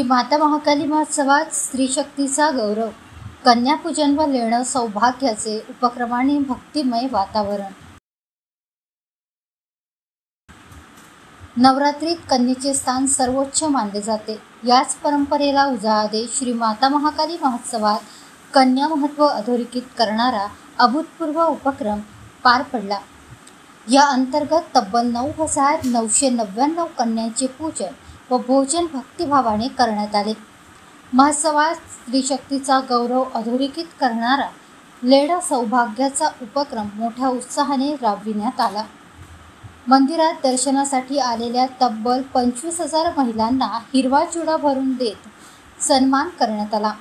माता महाकाली महोत्सवात स्त्री शक्तीचा गौरव, कन्यापूजन व लेणं सौभाग्याचे उपक्रमाने भक्तिमय वातावरण। नवरात्रीत कन्येचे स्थान सर्वोच्च मानले जाते। याच परंपरेला उजाळा देत श्री माता महाकाली महोत्सवात कन्या महत्त्व अधोरेखित करणारा अभूतपूर्व उपक्रम पार पडला। या अंतर्गत तब्बल 9,999 कन्यांचे पूजन व भोजन भक्तिभावाने करण्यात आले। महोत्सवात स्त्रीशक्तीचा गौरव अधोरेखित करणारा लेणं सौभाग्याचा उपक्रम मोठ्या उत्साहाने राबविण्यात आला। मंदिरात दर्शनासाठी आलेल्या तब्बल 25,000 महिलांना हिरवा चुडा भरून देत सन्मान करण्यात आला।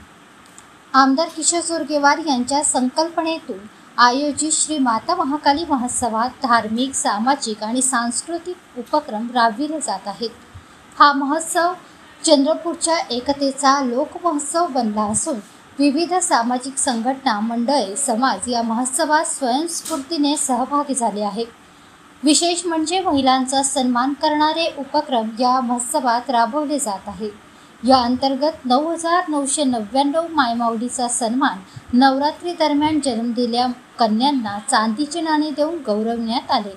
आमदार किशोर जोरगेवार यांच्या संकल्पनेतून आयोजित श्री माता महाकाली महोत्सवात धार्मिक, सामाजिक आणि सांस्कृतिक उपक्रम राबविले जात आहेत। हा महोत्सव चंद्रपूरच्या एकतेचा लोकमहोत्सव बनला असून विविध सामाजिक संघटना, मंडळे, समाज या महोत्सवात स्वयंस्फूर्तीने सहभागी झाले आहेत। विशेष म्हणजे महिलांचा सन्मान करणारे उपक्रम या महोत्सवात राबवले जात आहे। या अंतर्गत 9,999 मायमाऊलीचा सन्मान, नवरात्री दरम्यान जन्म दिलेल्या कन्यांना चांदीचे नाणे देऊन गौरवण्यात आले।